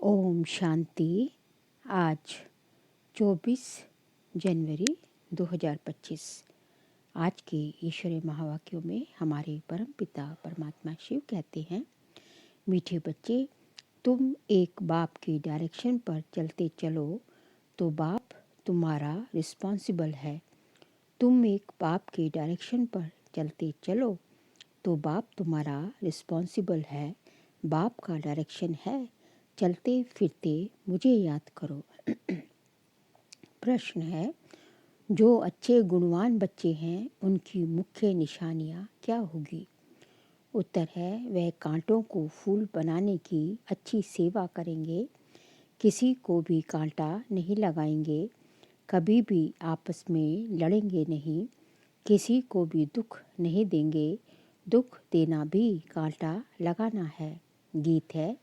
ओम शांति। आज 24 जनवरी 2025। आज के ईश्वरीय महावाक्यों में हमारे परमपिता परमात्मा शिव कहते हैं, मीठे बच्चे, तुम एक बाप की डायरेक्शन पर चलते चलो तो बाप तुम्हारा रिस्पॉन्सिबल है। तुम एक बाप की डायरेक्शन पर चलते चलो तो बाप तुम्हारा रिस्पॉन्सिबल है। बाप का डायरेक्शन है, चलते फिरते मुझे याद करो। प्रश्न है, जो अच्छे गुणवान बच्चे हैं उनकी मुख्य निशानियाँ क्या होगी? उत्तर है, वह कांटों को फूल बनाने की अच्छी सेवा करेंगे, किसी को भी कांटा नहीं लगाएंगे, कभी भी आपस में लड़ेंगे नहीं, किसी को भी दुख नहीं देंगे, दुख देना भी कांटा लगाना है। गीत है,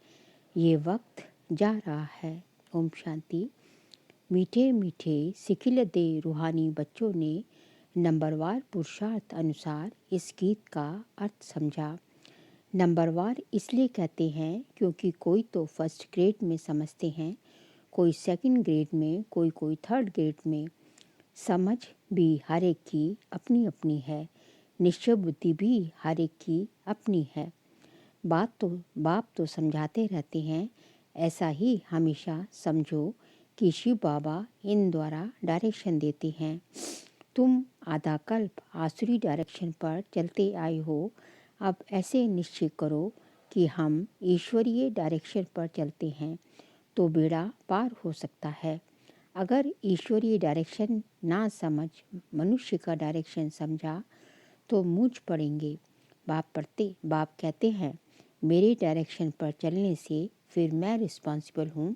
ये वक्त जा रहा है। ओम शांति। मीठे मीठे सिखिलते रूहानी बच्चों ने नंबरवार पुरुषार्थ अनुसार इस गीत का अर्थ समझा। नंबरवार इसलिए कहते हैं क्योंकि कोई तो फर्स्ट ग्रेड में समझते हैं, कोई सेकंड ग्रेड में, कोई थर्ड ग्रेड में। समझ भी हर एक की अपनी अपनी है, निश्चय बुद्धि भी हर एक की अपनी है। बाप तो समझाते रहते हैं, ऐसा ही हमेशा समझो कि शिव बाबा इन द्वारा डायरेक्शन देते हैं। तुम आधा कल्प आसुरी डायरेक्शन पर चलते आए हो, अब ऐसे निश्चय करो कि हम ईश्वरीय डायरेक्शन पर चलते हैं तो बेड़ा पार हो सकता है। अगर ईश्वरीय डायरेक्शन ना समझ मनुष्य का डायरेक्शन समझा तो मूझ पड़ेंगे। बाप कहते हैं, मेरे डायरेक्शन पर चलने से फिर मैं रिस्पॉन्सिबल हूँ।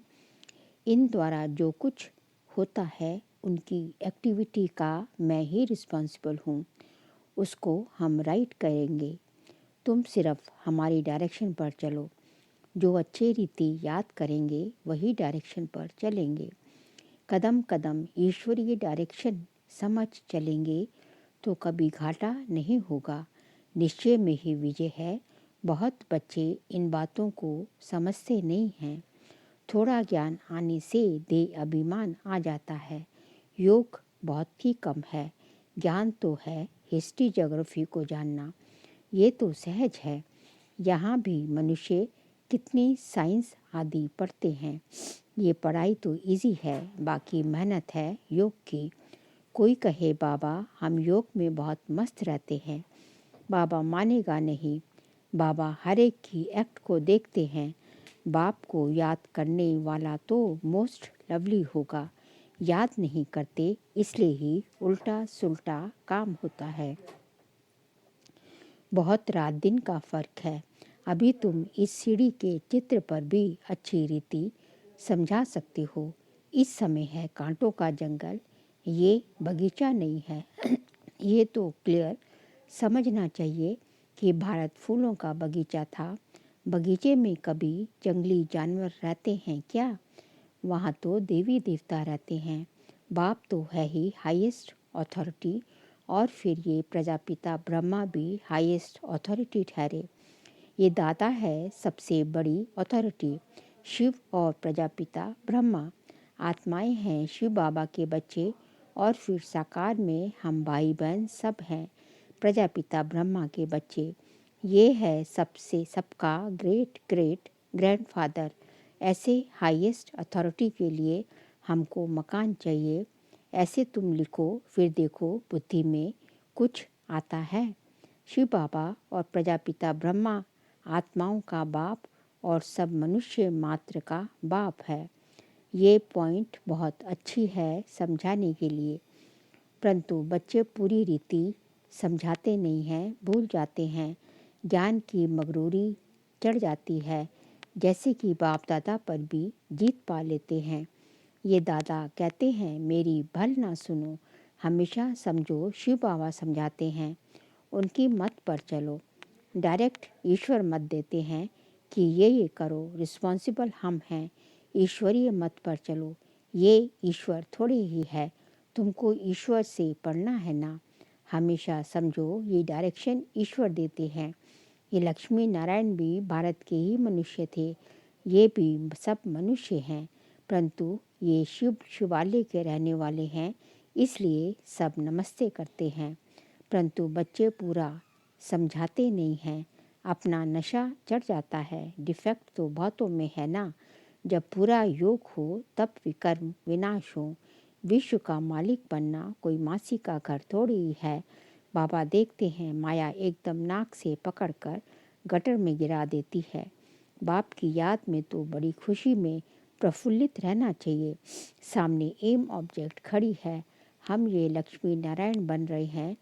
इन द्वारा जो कुछ होता है उनकी एक्टिविटी का मैं ही रिस्पॉन्सिबल हूँ, उसको हम राइट करेंगे। तुम सिर्फ हमारी डायरेक्शन पर चलो, जो अच्छे रीति याद करेंगे वही डायरेक्शन पर चलेंगे। कदम कदम ईश्वरीय डायरेक्शन समझ चलेंगे तो कभी घाटा नहीं होगा, निश्चय में ही विजय है। बहुत बच्चे इन बातों को समझते नहीं हैं। थोड़ा ज्ञान आने से देह अभिमान आ जाता है। योग बहुत ही कम है, ज्ञान तो है हिस्ट्री ज्योग्राफी को जानना, ये तो सहज है। यहाँ भी मनुष्य कितनी साइंस आदि पढ़ते हैं, ये पढ़ाई तो इजी है, बाकी मेहनत है योग की। कोई कहे बाबा हम योग में बहुत मस्त रहते हैं, बाबा मानेगा नहीं। बाबा हर एक की एक्ट को देखते हैं। बाप को याद करने वाला तो मोस्ट लवली होगा, याद नहीं करते इसलिए ही उल्टा सुल्टा काम होता है। बहुत रात दिन का फर्क है। अभी तुम इस सीढ़ी के चित्र पर भी अच्छी रीति समझा सकते हो। इस समय है कांटों का जंगल, ये बगीचा नहीं है। ये तो क्लियर समझना चाहिए कि भारत फूलों का बगीचा था। बगीचे में कभी जंगली जानवर रहते हैं क्या? वहाँ तो देवी देवता रहते हैं। बाप तो है ही हाईएस्ट अथॉरिटी, और फिर ये प्रजापिता ब्रह्मा भी हाईएस्ट अथॉरिटी ठहरे। ये दाता है सबसे बड़ी अथॉरिटी। शिव और प्रजापिता ब्रह्मा आत्माएं हैं शिव बाबा के बच्चे, और फिर साकार में हम भाई बहन सब हैं प्रजापिता ब्रह्मा के बच्चे। ये है सबसे सबका ग्रेट ग्रेट ग्रैंडफादर। ऐसे हाईएस्ट अथॉरिटी के लिए हमको मकान चाहिए। ऐसे तुम लिखो, फिर देखो बुद्धि में कुछ आता है। शिव बाबा और प्रजापिता ब्रह्मा आत्माओं का बाप और सब मनुष्य मात्र का बाप है। ये पॉइंट बहुत अच्छी है समझाने के लिए, परंतु बच्चे पूरी रीति समझाते नहीं हैं, भूल जाते हैं। ज्ञान की मगरूरी चढ़ जाती है, जैसे कि बाप दादा पर भी जीत पा लेते हैं। ये दादा कहते हैं, मेरी भल ना सुनो, हमेशा समझो शिव बाबा समझाते हैं, उनकी मत पर चलो। डायरेक्ट ईश्वर मत देते हैं कि ये करो, रिस्पॉन्सिबल हम हैं। ईश्वरीय मत पर चलो, ये ईश्वर थोड़ी ही है, तुमको ईश्वर से पढ़ना है ना। हमेशा समझो ये डायरेक्शन ईश्वर देते हैं। ये लक्ष्मी नारायण भी भारत के ही मनुष्य थे, ये भी सब मनुष्य हैं, परंतु ये शिवालय के रहने वाले हैं, इसलिए सब नमस्ते करते हैं। परंतु बच्चे पूरा समझाते नहीं हैं, अपना नशा चढ़ जाता है। डिफेक्ट तो बहुतों में है ना। जब पूरा योग हो तब विकर्म विनाश हो। विश्व का मालिक बनना कोई मासी का घर थोड़ी ही है। बाबा देखते हैं माया एकदम नाक से पकड़कर गटर में गिरा देती है। बाप की याद में तो बड़ी खुशी में प्रफुल्लित रहना चाहिए। सामने एम ऑब्जेक्ट खड़ी है, हम ये लक्ष्मी नारायण बन रहे हैं।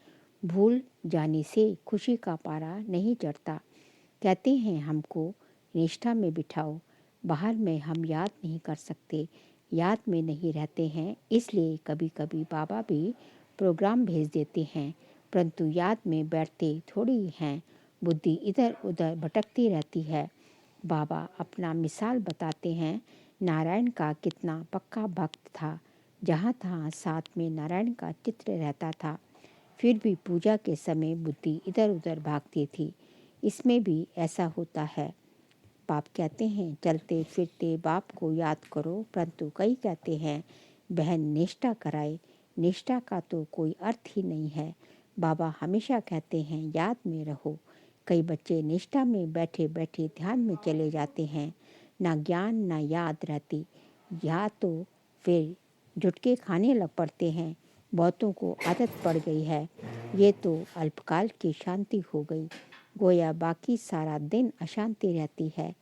भूल जाने से खुशी का पारा नहीं चढ़ता। कहते हैं हमको निष्ठा में बिठाओ, बाहर में हम याद नहीं कर सकते, याद में नहीं रहते हैं, इसलिए कभी कभी बाबा भी प्रोग्राम भेज देते हैं, परंतु याद में बैठते थोड़ी हैं। बुद्धि इधर उधर भटकती रहती है। बाबा अपना मिसाल बताते हैं, नारायण का कितना पक्का भक्त था। जहाँ तहाँ साथ में नारायण का चित्र रहता था, फिर भी पूजा के समय बुद्धि इधर उधर भागती थी। इसमें भी ऐसा होता है। बाप कहते हैं चलते फिरते बाप को याद करो, परंतु कई कहते हैं बहन निष्ठा कराए। निष्ठा का तो कोई अर्थ ही नहीं है। बाबा हमेशा कहते हैं याद में रहो। कई बच्चे निष्ठा में बैठे बैठे ध्यान में चले जाते हैं, ना ज्ञान ना याद रहती। या तो फिर झुटके खाने लग पड़ते हैं। बहुतों को आदत पड़ गई है। ये तो अल्पकाल की शांति हो गई, गोया बाकी सारा दिन अशांति रहती है।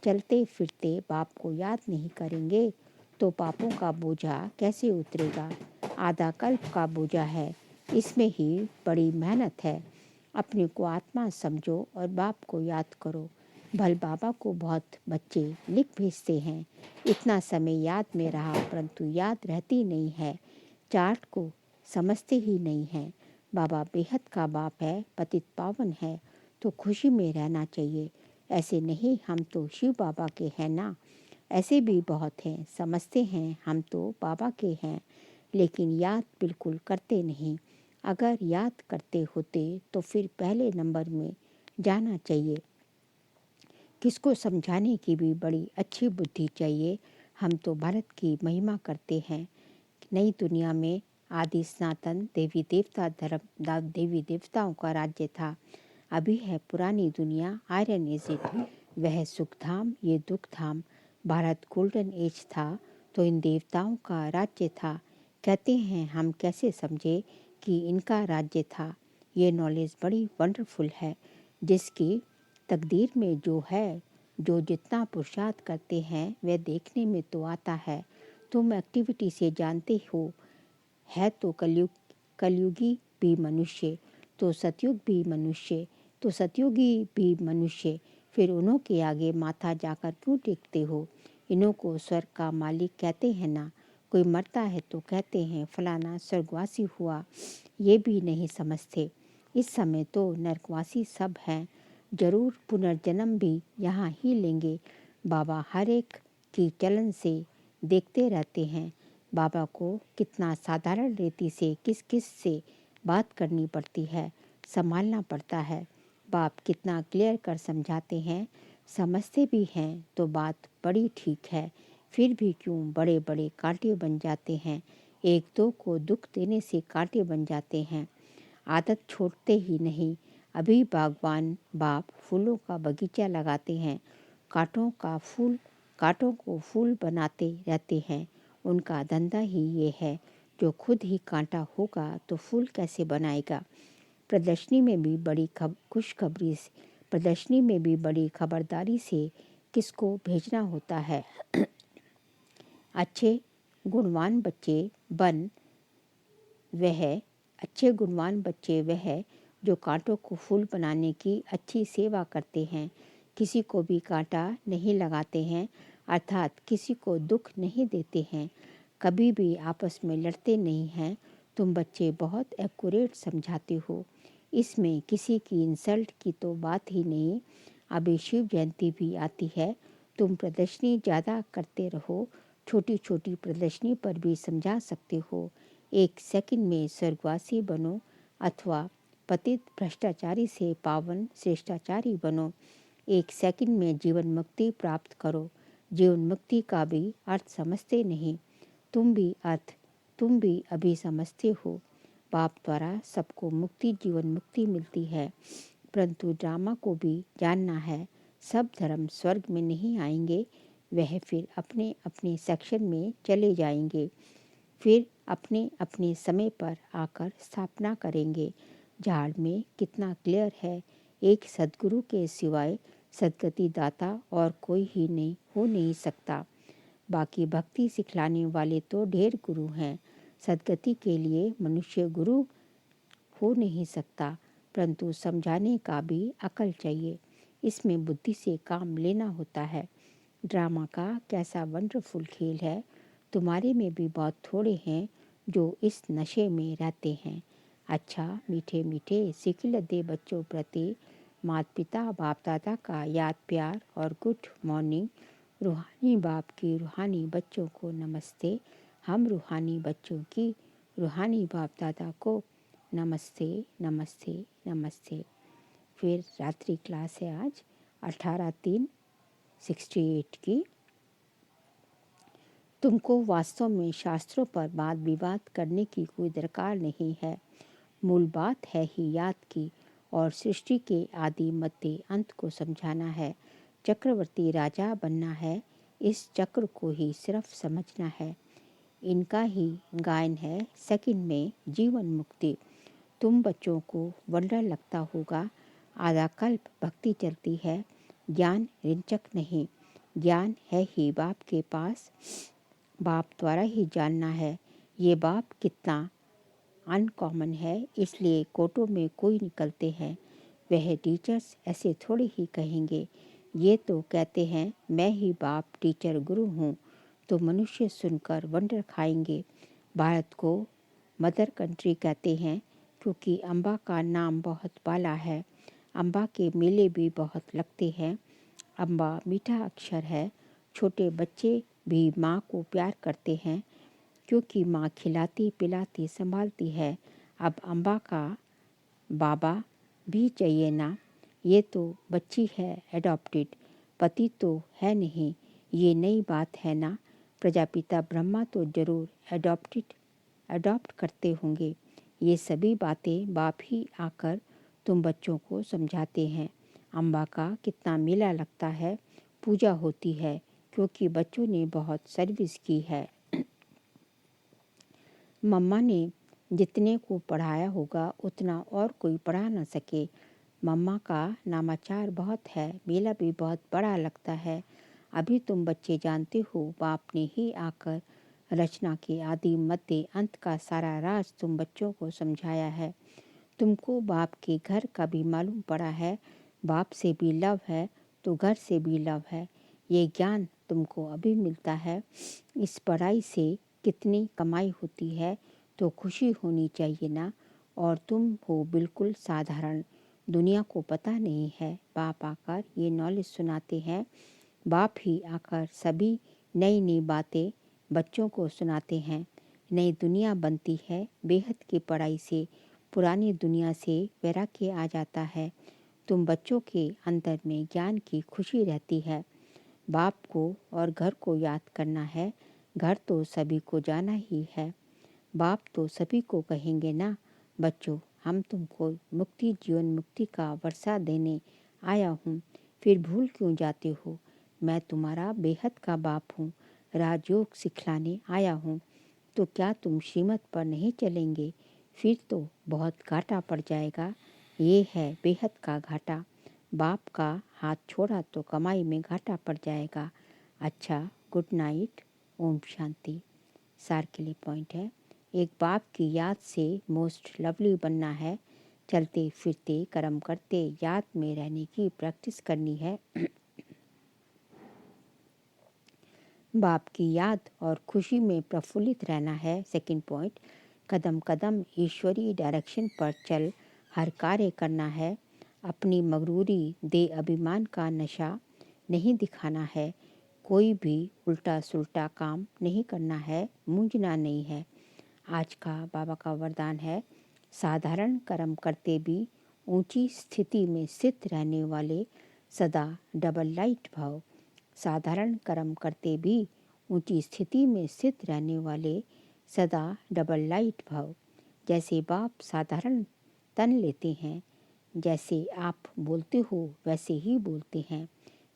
चलते फिरते बाप को याद नहीं करेंगे तो पापों का बोझा कैसे उतरेगा। आधा कल्प का बोझा है, इसमें ही बड़ी मेहनत है। अपने को आत्मा समझो और बाप को याद करो। भल बाबा को बहुत बच्चे लिख भेजते हैं, इतना समय याद में रहा परंतु याद रहती नहीं है, चार्ट को समझते ही नहीं है। बाबा बेहद का बाप है, पतित पावन है, तो खुशी में रहना चाहिए। ऐसे नहीं हम तो शिव बाबा के हैं ना। ऐसे भी बहुत हैं, समझते हैं हम तो बाबा के हैं, लेकिन याद बिल्कुल करते नहीं। अगर याद करते होते तो फिर पहले नंबर में जाना चाहिए। किसको समझाने की भी बड़ी अच्छी बुद्धि चाहिए। हम तो भारत की महिमा करते हैं। नई दुनिया में आदि सनातन देवी देवता धर्म देवी देवताओं का राज्य था। अभी है पुरानी दुनिया, आयरन एज इट, वह सुख धाम ये दुख धाम। भारत गोल्डन एज था तो इन देवताओं का राज्य था। कहते हैं हम कैसे समझे कि इनका राज्य था। ये नॉलेज बड़ी वंडरफुल है। जिसकी तकदीर में जो है, जो जितना पुरुषार्थ करते हैं वह देखने में तो आता है। तुम एक्टिविटी से जानते हो, है तो कलयुगी भी मनुष्य, तो सतयुग भी मनुष्य, तो सतयुगी भी मनुष्य, फिर उन्हों के आगे माथा जाकर क्यों टेकते हो। इन्हों को स्वर्ग का मालिक कहते हैं ना। कोई मरता है तो कहते हैं फलाना स्वर्गवासी हुआ, ये भी नहीं समझते। इस समय तो नरकवासी सब हैं, जरूर पुनर्जन्म भी यहाँ ही लेंगे। बाबा हर एक की चलन से देखते रहते हैं। बाबा को कितना साधारण रीति से किस किस से बात करनी पड़ती है, संभालना पड़ता है। बाप कितना क्लियर कर समझाते हैं, समझते भी हैं तो बात बड़ी ठीक है, फिर भी क्यों बड़े बड़े कांटे बन जाते हैं। एक दो को दुख देने से कांटे बन जाते हैं, आदत छोड़ते ही नहीं। अभी बागवान बाप फूलों का बगीचा लगाते हैं, कांटों को फूल बनाते रहते हैं। उनका धंधा ही ये है। जो खुद ही कांटा होगा तो फूल कैसे बनाएगा। प्रदर्शनी में भी बड़ी खबरदारी से किसको भेजना होता है। अच्छे गुणवान बच्चे वह जो कांटों को फूल बनाने की अच्छी सेवा करते हैं, किसी को भी कांटा नहीं लगाते हैं, अर्थात किसी को दुख नहीं देते हैं, कभी भी आपस में लड़ते नहीं हैं। तुम बच्चे बहुत एक्यूरेट समझाते हो, इसमें किसी की इंसल्ट की तो बात ही नहीं। अभी शिव जयंती भी आती है, तुम प्रदर्शनी ज़्यादा करते रहो, छोटी छोटी प्रदर्शनी पर भी समझा सकते हो। एक सेकंड में स्वर्गवासी बनो अथवा पतित भ्रष्टाचारी से पावन श्रेष्ठाचारी बनो। एक सेकंड में जीवन मुक्ति प्राप्त करो। जीवन मुक्ति का भी अर्थ समझते नहीं। तुम भी अभी समझते हो। बाप द्वारा सबको मुक्ति जीवन मुक्ति मिलती है, परंतु ड्रामा को भी जानना है। सब धर्म स्वर्ग में नहीं आएंगे, वह फिर अपने अपने सेक्शन में चले जाएंगे, फिर अपने अपने समय पर आकर स्थापना करेंगे। झाड़ में कितना क्लियर है, एक सद्गुरु के सिवाय सद्गति दाता और कोई ही नहीं हो नहीं सकता। बाकी भक्ति सिखलाने वाले तो ढेर गुरु हैं। सद्गति के लिए मनुष्य गुरु हो नहीं सकता, परंतु समझाने का भी अकल चाहिए। इसमें बुद्धि से काम लेना होता है। ड्रामा का कैसा वंडरफुल खेल है। तुम्हारे में भी बहुत थोड़े हैं जो इस नशे में रहते हैं। अच्छा, मीठे मीठे सिखिलते बच्चों प्रति माता पिता बाप दादा का याद प्यार और गुड मॉर्निंग। रूहानी बाप की रूहानी बच्चों को नमस्ते। हम रूहानी बच्चों की रूहानी बाप दादा को नमस्ते नमस्ते नमस्ते। फिर रात्रि क्लास है आज 18/3/68 की। तुमको वास्तव में शास्त्रों पर वाद विवाद करने की कोई दरकार नहीं है। मूल बात है ही याद की, और सृष्टि के आदि मध्य अंत को समझाना है। चक्रवर्ती राजा बनना है, इस चक्र को ही सिर्फ समझना है। इनका ही गायन है सेकंड में जीवन मुक्ति। तुम बच्चों को वंडर लगता होगा, आधा कल्प भक्ति चलती है, ज्ञान रिंचक नहीं, ज्ञान है ही बाप के पास, बाप द्वारा ही जानना है। ये बाप कितना अनकॉमन है, इसलिए कोटों में कोई निकलते हैं। वह टीचर्स ऐसे थोड़े ही कहेंगे, ये तो कहते हैं मैं ही बाप टीचर गुरु हूँ, तो मनुष्य सुनकर वंडर खाएंगे। भारत को मदर कंट्री कहते हैं क्योंकि अम्बा का नाम बहुत बाला है। अम्बा के मेले भी बहुत लगते हैं। अम्बा मीठा अक्षर है। छोटे बच्चे भी माँ को प्यार करते हैं क्योंकि माँ खिलाती पिलाती संभालती है। अब अम्बा का बाबा भी चाहिए ना। ये तो बच्ची है एडॉप्टेड, पति तो है नहीं। ये नई बात है ना। प्रजापिता ब्रह्मा तो जरूर अडॉप्ट करते होंगे। ये सभी बातें बाप ही आकर तुम बच्चों को समझाते हैं। अम्बा का कितना मेला लगता है, पूजा होती है क्योंकि बच्चों ने बहुत सर्विस की है। मम्मा ने जितने को पढ़ाया होगा उतना और कोई पढ़ा न सके। मम्मा का नामाचार बहुत है, मेला भी बहुत बड़ा लगता है। अभी तुम बच्चे जानते हो, बाप ने ही आकर रचना के आदि मध्य अंत का सारा राज तुम बच्चों को समझाया है। तुमको बाप के घर का भी मालूम पड़ा है। बाप से भी लव है तो घर से भी लव है। ये ज्ञान तुमको अभी मिलता है। इस पढ़ाई से कितनी कमाई होती है तो खुशी होनी चाहिए ना। और तुम हो बिल्कुल साधारण, दुनिया को पता नहीं है। बाप आकर ये नॉलेज सुनाते हैं। बाप ही आकर सभी नई नई बातें बच्चों को सुनाते हैं। नई दुनिया बनती है बेहद की पढ़ाई से। पुरानी दुनिया से वैराग्य आ जाता है। तुम बच्चों के अंदर में ज्ञान की खुशी रहती है। बाप को और घर को याद करना है। घर तो सभी को जाना ही है। बाप तो सभी को कहेंगे ना। बच्चों, हम तुमको मुक्ति जीवन मुक्ति का वर्षा देने आया हूँ, फिर भूल क्यों जाते हो। मैं तुम्हारा बेहद का बाप हूँ, राजयोग सिखलाने आया हूँ। तो क्या तुम श्रीमत पर नहीं चलेंगे, फिर तो बहुत घाटा पड़ जाएगा। ये है बेहद का घाटा। बाप का हाथ छोड़ा तो कमाई में घाटा पड़ जाएगा। अच्छा, गुड नाइट, ओम शांति। सार के लिए पॉइंट है, एक बाप की याद से मोस्ट लवली बनना है। चलते फिरते कर्म करते याद में रहने की प्रैक्टिस करनी है। बाप की याद और खुशी में प्रफुल्लित रहना है। सेकंड पॉइंट, कदम कदम ईश्वरीय डायरेक्शन पर चल हर कार्य करना है। अपनी मगरूरी दे अभिमान का नशा नहीं दिखाना है। कोई भी उल्टा सुल्टा काम नहीं करना है, मूंझना नहीं है। आज का बाबा का वरदान है, साधारण कर्म करते भी ऊंची स्थिति में स्थित रहने वाले सदा डबल लाइट भाव। साधारण कर्म करते भी ऊंची स्थिति में स्थित रहने वाले सदा डबल लाइट भव। जैसे बाप साधारण तन लेते हैं, जैसे आप बोलते हो वैसे ही बोलते हैं,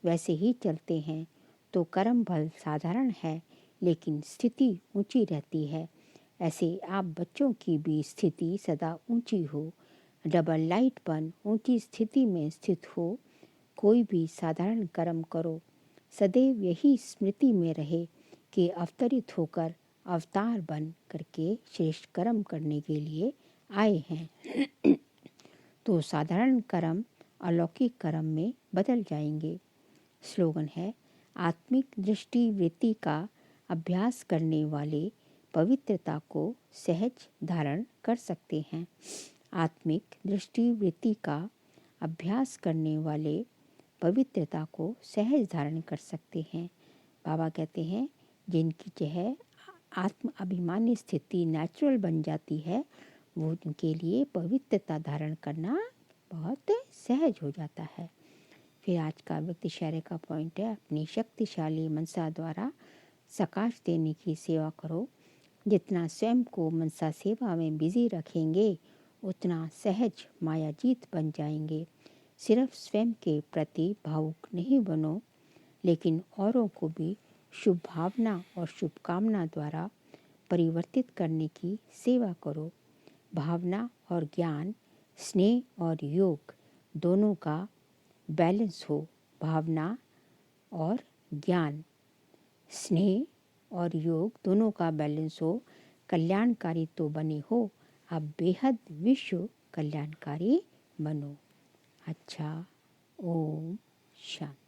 वैसे ही चलते हैं, तो कर्म फल साधारण है लेकिन स्थिति ऊंची रहती है। ऐसे आप बच्चों की भी स्थिति सदा ऊंची हो, डबल लाइटपन ऊंची स्थिति में स्थित हो। कोई भी साधारण कर्म करो, सदैव यही स्मृति में रहे कि अवतरित होकर अवतार बन करके श्रेष्ठ कर्म करने के लिए आए हैं। तो साधारण कर्म अलौकिक कर्म में बदल जाएंगे। स्लोगन है, आत्मिक दृष्टि वृत्ति का अभ्यास करने वाले पवित्रता को सहज धारण कर सकते हैं। आत्मिक दृष्टि वृत्ति का अभ्यास करने वाले पवित्रता को सहज धारण कर सकते हैं। बाबा कहते हैं, जिनकी जो है आत्म अभिमानी स्थिति नेचुरल बन जाती है, वो उनके लिए पवित्रता धारण करना बहुत सहज हो जाता है। फिर आज का व्यक्ति शैर्य का पॉइंट है, अपनी शक्तिशाली मनसा द्वारा सकाश देने की सेवा करो। जितना स्वयं को मनसा सेवा में बिजी रखेंगे, उतना सहज मायाजीत बन जाएंगे। सिर्फ स्वयं के प्रति भावुक नहीं बनो, लेकिन औरों को भी शुभ भावना और शुभकामना द्वारा परिवर्तित करने की सेवा करो। भावना और ज्ञान, स्नेह और योग दोनों का बैलेंस हो। भावना और ज्ञान, स्नेह और योग दोनों का बैलेंस हो। कल्याणकारी तो बने हो, अब बेहद विश्व कल्याणकारी बनो। अच्छा, ओम शांति।